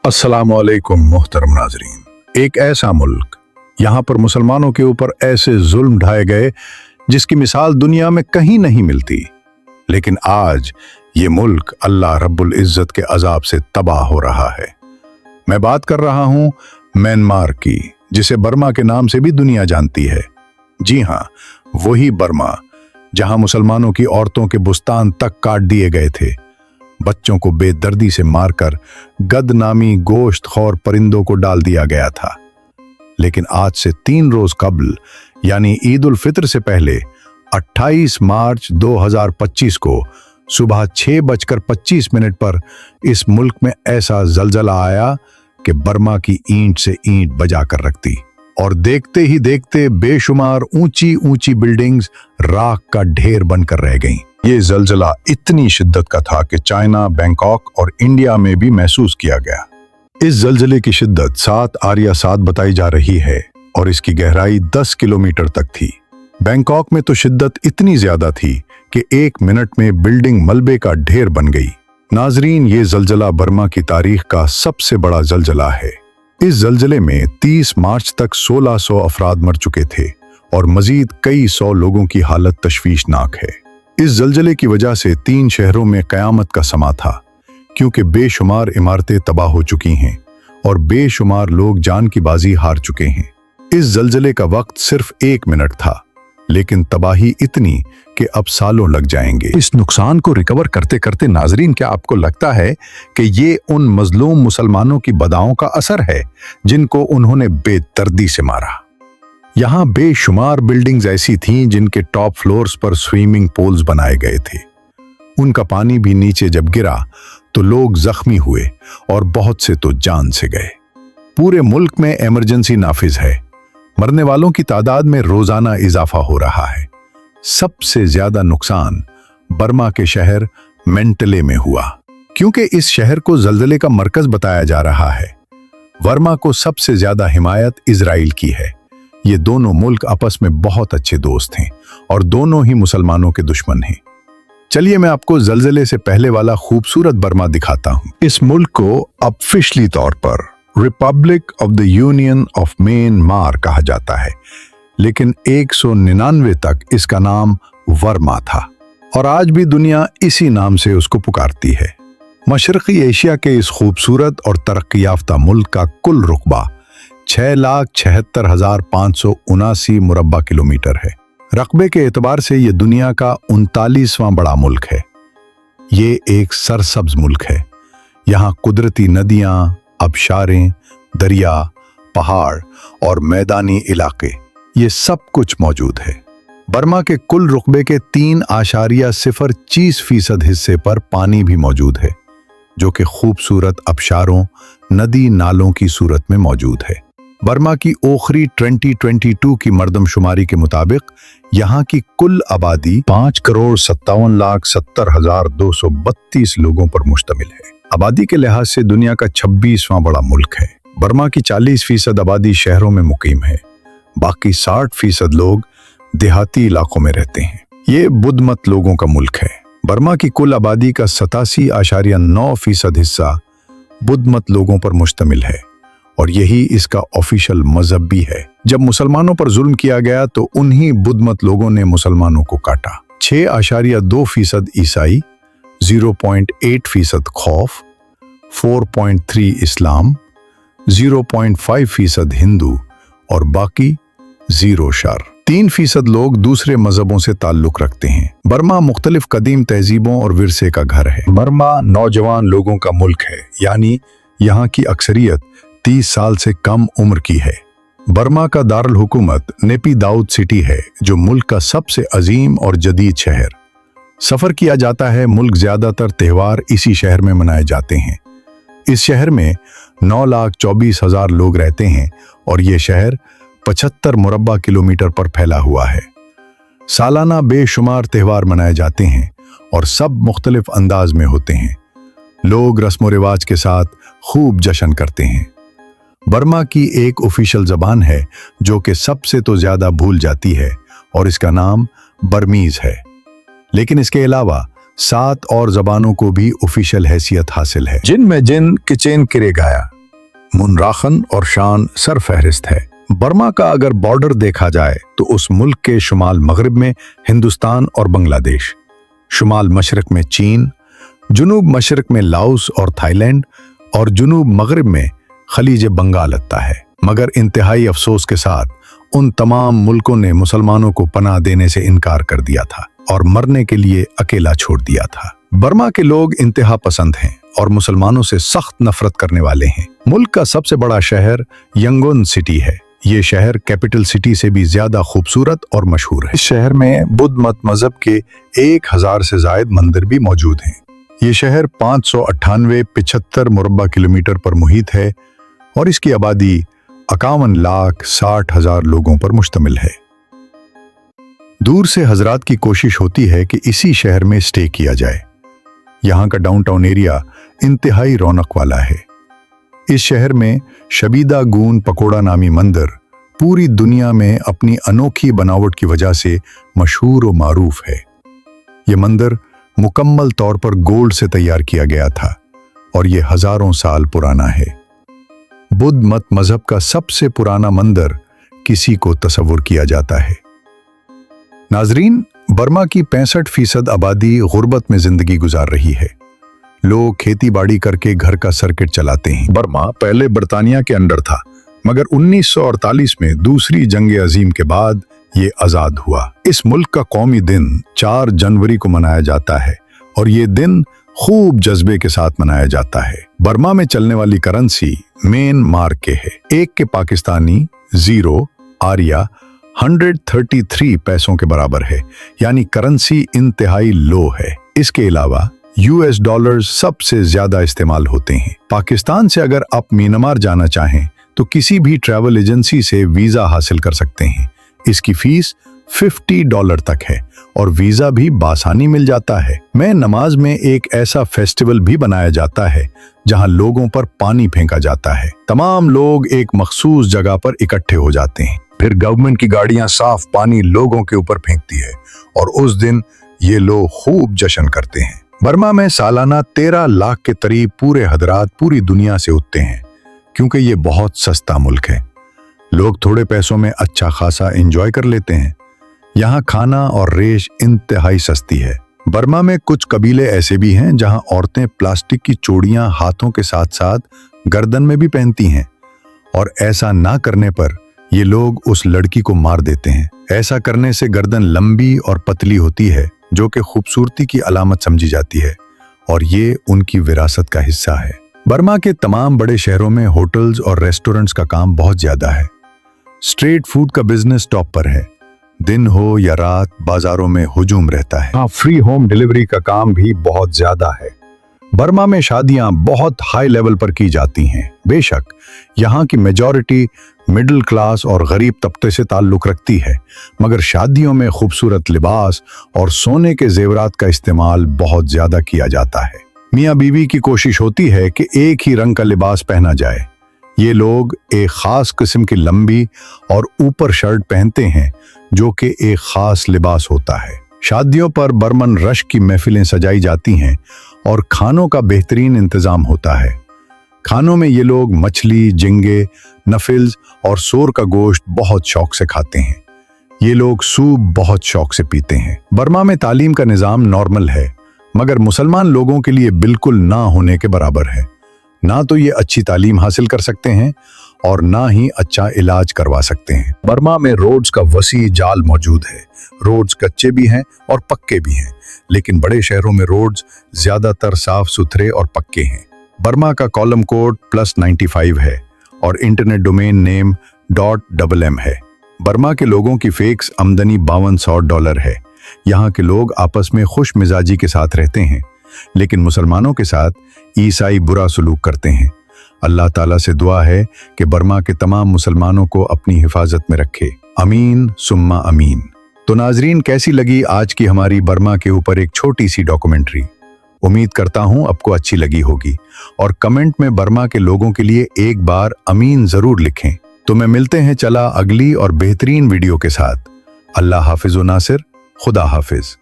अस्सलाम वालेकुम मोहतरम नाजरीन। एक ऐसा मुल्क, यहाँ पर मुसलमानों के ऊपर ऐसे जुल्म ढाए गए जिसकी मिसाल दुनिया में कहीं नहीं मिलती, लेकिन आज ये मुल्क अल्लाह रब्बुल इज़्ज़त के अजाब से तबाह हो रहा है। मैं बात कर रहा हूँ म्यांमार की, जिसे बर्मा के नाम से भी दुनिया जानती है। जी हाँ, वही बर्मा जहाँ मुसलमानों की औरतों के बुस्तान तक काट दिए गए थे, बच्चों को बेदर्दी से मारकर गद नामी गोश्त खौर परिंदों को डाल दिया गया था। लेकिन आज से 3 रोज कबल, यानी ईद उल फित्र से पहले 28 मार्च 2025 को सुबह 6:25 पर इस मुल्क में ऐसा जलजला आया कि बर्मा की ईंट से ईंट बजा कर रख दी, और देखते ही देखते बेशुमार ऊंची ऊंची बिल्डिंग्स राख का ढेर बनकर रह गईं। ये जलजला इतनी शिद्दत का था कि चाइना, बैंकॉक और इंडिया में भी महसूस किया गया। इस जलजले की शिद्दत 7 आरिया 7 बताई जा रही है और इसकी गहराई 10 किलोमीटर तक थी। बैंकॉक में तो शिद्दत इतनी ज्यादा थी कि 1 मिनट में बिल्डिंग मलबे का ढेर बन गई। नाजरीन, ये जलजला बर्मा की तारीख का सबसे बड़ा जलजला है। इस जलजले में 30 मार्च तक 1600 अफराद मर चुके थे और मजीद कई 100 लोगों की हालत तशवीशनाक है। इस जलजले की वजह से 3 शहरों में कयामत का समा था, क्योंकि बेशुमार इमारतें तबाह हो चुकी हैं और बेशुमार लोग जान की बाजी हार चुके हैं। इस जलजले का वक्त सिर्फ 1 मिनट था, लेकिन तबाही इतनी कि अब सालों लग जाएंगे। इस नुकसान को रिकवर करते करते नाजरीन, क्या आपको लगता है कि ये उन मजलूम मुसलमानों की बदाओं का असर है जिनको उन्होंने बेदर्दी से मारा? यहाँ बेशुमार बिल्डिंग्स ऐसी थीं जिनके टॉप फ्लोर्स पर स्विमिंग पूल्स बनाए गए थे। उनका पानी भी नीचे जब गिरा तो लोग जख्मी हुए और बहुत से तो जान से गए। पूरे मुल्क में इमरजेंसी नाफिज है। मरने वालों की तादाद में रोजाना इजाफा हो रहा है। सबसे ज्यादा नुकसान बर्मा के शहर मेंटले में हुआ, क्योंकि इस शहर को जलजले का मरकज बताया जा रहा है। बर्मा को सबसे ज्यादा हिमायत इजराइल की है। ये दोनों मुल्क आपस में बहुत अच्छे दोस्त हैं और दोनों ही मुसलमानों के दुश्मन हैं। चलिए मैं आपको जलजले से पहले वाला खूबसूरत बर्मा दिखाता हूँ। इस मुल्क को ऑफिशियली तौर पर Republic of the union of Myanmar कहा जाता है, लेकिन 199 तक इसका नाम बर्मा था और आज भी दुनिया इसी नाम से उसको पुकारती है। मशरकी एशिया के इस खूबसूरत और तरक्की याफ्ता मुल्क का कुल रुकबा 6,76,579 मुरब्बा किलोमीटर है। रकबे के एतबार से ये दुनिया का 39वां बड़ा मुल्क है। ये एक सरसब्ज मुल्क है। यहाँ कुदरती नदियाँ, आबशारें, दरिया, पहाड़ और मैदानी इलाके, ये सब कुछ मौजूद है। बर्मा के कुल रुकबे के 3.030% हिस्से पर पानी भी मौजूद है, जो कि खूबसूरत आबशारों, नदी नालों की सूरत में मौजूद है। बर्मा की ओखरी 2022 की मर्दमशुमारी के मुताबिक यहाँ की कुल आबादी 5,57,70,232 लोगों पर मुश्तमिल है। आबादी के लिहाज से दुनिया का 26वां बड़ा मुल्क है। बर्मा की 40% आबादी शहरों में मुकीम है, बाकी 60% लोग देहाती इलाकों में रहते हैं। ये बुद्धमत लोगों का मुल्क है। बर्मा की कुल आबादी का 87.9% हिस्सा बुद्धमत लोगों पर मुश्तमिल है और यही इसका ऑफिशियल मजहब भी है। जब मुसलमानों पर जुल्म किया गया तो उन्हीं बुद्धमत लोगों ने मुसलमानों को काटा। 6.2% ईसाई, 0.8% खौफ, 4.3 इस्लाम, 0.5% हिंदू और बाकी 0 शर। 3% लोग दूसरे मजहबों से ताल्लुक रखते हैं। बर्मा मुख्तलिफ कदीम तहजीबों और विरसे का घर है। बर्मा नौजवान लोगों का मुल्क है, यानी यहाँ की अक्सरियत 30 साल से कम उम्र की है। बर्मा का दारुल हुकूमत नेपिदाउद सिटी है, जो मुल्क का सबसे अजीम और जदीद शहर। सफर किया जाता है, मुल्क ज्यादातर त्योहार इसी शहर में मनाए जाते हैं। इस शहर में 9,24,000 लोग रहते हैं और ये शहर 75 मुरब्बा किलोमीटर पर फैला हुआ है। सालाना बेशुमार त्योहार मनाए जाते हैं और सब मुख्तलिफ अंदाज में होते हैं। लोग रस्म रिवाज के साथ खूब जश्न करते हैं। बर्मा की एक ऑफिशियल जबान है जो कि सबसे तो ज्यादा भूल जाती है और इसका नाम बर्मीज है, लेकिन इसके अलावा 7 और जबानों को भी ऑफिशियल हैसियत हासिल है। जिन में जिन किचेन किरे गाया, मुनराखन और शान सरफहरिस्त है। बर्मा का अगर बॉर्डर देखा जाए तो उस मुल्क के शुमाल मगरिब में हिंदुस्तान और बांग्लादेश, शुमाल मशरक में चीन, जुनूब मशरक में लाओस और थाईलैंड और जुनूब मगरिब में खलीज बंगाल आता है। मगर इंतहाई अफसोस के साथ उन तमाम मुल्कों ने मुसलमानों को पनाह देने से इनकार कर दिया था और मरने के लिए अकेला छोड़ दिया था। बर्मा के लोग इंतहा पसंद हैं और मुसलमानों से सख्त नफरत करने वाले हैं। मुल्क का सबसे बड़ा शहर यंगून सिटी है। ये शहर कैपिटल सिटी से भी ज्यादा खूबसूरत और मशहूर है। इस शहर में बुद्ध मत मजहब के 1000 से जायद मंदिर भी मौजूद हैं। ये शहर 598.75 मुरब्बा किलोमीटर पर मुहित है और इसकी आबादी 51,60,000 लोगों पर मुश्तमिल है। दूर से हजरात की कोशिश होती है कि इसी शहर में स्टे किया जाए। यहाँ का डाउनटाउन एरिया इंतहाई रौनक वाला है। इस शहर में शबीदा गून पकोड़ा नामी मंदिर पूरी दुनिया में अपनी अनोखी बनावट की वजह से मशहूर और मारूफ है। ये मंदिर मुकम्मल तौर पर गोल्ड से तैयार किया गया था और ये हजारों साल पुराना है। बुद्ध मत मजहब का सबसे पुराना मंदिर किसी को तस्वुर किया जाता है। नाजरीन, बर्मा की 65% आबादी गुर्बत में जिंदगी गुजार रही है। लोग खेती बाड़ी करके घर का सर्किट चलाते हैं। बर्मा पहले बर्तानिया के अंडर था, मगर 1948 में दूसरी जंग अजीम के बाद ये आजाद हुआ। इस मुल्क का कौमी दिन 4 जनवरी को मनाया जाता है और ये दिन खूब जज्बे के साथ मनाया जाता है। बर्मा में चलने वाली करेंसी मेन मार्क के है। एक के पाकिस्तानी 0 आरिया 133 पैसों के बराबर है, यानी करेंसी इंतहाई लो है। इसके अलावा US डॉलर्स सबसे ज्यादा इस्तेमाल होते हैं। पाकिस्तान से अगर आप म्यांमार जाना चाहें तो किसी भी ट्रैवल एजेंसी से वीजा हासिल कर सकते हैं। इसकी फीस $50 तक है और वीजा भी बासानी मिल जाता है। में नमाज में एक ऐसा फेस्टिवल भी बनाया जाता है जहां लोगों पर पानी फेंका जाता है। तमाम लोग एक मखसूस जगह पर इकट्ठे हो जाते हैं। फिर गवर्नमेंट की गाड़ियां साफ पानी लोगों के ऊपर फेंकती है और उस दिन ये लोग खूब जश्न करते हैं। बर्मा में सालाना 13 लाख के करीब पूरे हजरात पूरी दुनिया से उठते हैं क्योंकि ये बहुत सस्ता मुल्क है। लोग थोड़े पैसों में अच्छा खासा एंजॉय कर लेते हैं। यहाँ खाना और रेश इंतहाई सस्ती है। बर्मा में कुछ कबीले ऐसे भी हैं जहाँ औरतें प्लास्टिक की चूड़ियां हाथों के साथ साथ गर्दन में भी पहनती हैं और ऐसा ना करने पर ये लोग उस लड़की को मार देते हैं। ऐसा करने से गर्दन लंबी और पतली होती है जो कि खूबसूरती की अलामत समझी जाती है और ये उनकी विरासत का हिस्सा है। बर्मा के तमाम बड़े शहरों में होटल्स और रेस्टोरेंट्स का काम बहुत ज्यादा है। स्ट्रीट फूड का बिजनेस टॉप पर है। दिन हो या रात बाजारों में हुजूम रहता है। फ्री होम डिलीवरी का काम भी बहुत ज्यादा है। बर्मा में शादियां बहुत हाई लेवल पर की जाती हैं। बेशक यहाँ की मेजॉरिटी मिडिल क्लास और गरीब तबके से ताल्लुक रखती है, मगर शादियों में खूबसूरत लिबास और सोने के जेवरात का इस्तेमाल बहुत ज्यादा किया जाता है। मियाँ बीवी की कोशिश होती है कि एक ही रंग का लिबास पहना जाए। ये लोग एक खास किस्म की लंबी और ऊपर शर्ट पहनते हैं जो कि एक खास लिबास होता है। शादियों पर बर्मन रश की महफिलें सजाई जाती हैं और खानों का बेहतरीन इंतजाम होता है। खानों में ये लोग मछली, झींगे, नफिल्स और सोर का गोश्त बहुत शौक से खाते हैं। ये लोग सूप बहुत शौक से पीते हैं। बर्मा में तालीम का निज़ाम नॉर्मल है, मगर मुसलमान लोगों के लिए बिल्कुल ना होने के बराबर है। ना तो ये अच्छी तालीम हासिल कर सकते हैं और ना ही अच्छा इलाज करवा सकते हैं। बर्मा में रोड्स का वसी जाल मौजूद है। रोड्स कच्चे भी हैं और पक्के भी हैं, लेकिन बड़े शहरों में रोड्स ज्यादातर साफ सुथरे और पक्के हैं। बर्मा का कॉलम कोड +95 है और इंटरनेट डोमेन नेम .mm है। बर्मा के लोगों की फिक्स आमदनी $5200 है। यहाँ के लोग आपस में खुश मिजाजी के साथ रहते हैं, लेकिन मुसलमानों के साथ ईसाई बुरा सलूक करते हैं। अल्लाह ताला से दुआ है कि बर्मा के तमाम मुसलमानों को अपनी हिफाजत में रखे। अमीन सुम्मा अमीन। तो नाजरीन, कैसी लगी आज की हमारी बर्मा के ऊपर एक छोटी सी डॉक्यूमेंट्री? उम्मीद करता हूं आपको अच्छी लगी होगी और कमेंट में बर्मा के लोगों के लिए एक बार अमीन जरूर लिखें। तो मैं मिलते हैं चला अगली और बेहतरीन वीडियो के साथ। अल्लाह हाफिज व नासिर। खुदा हाफिज।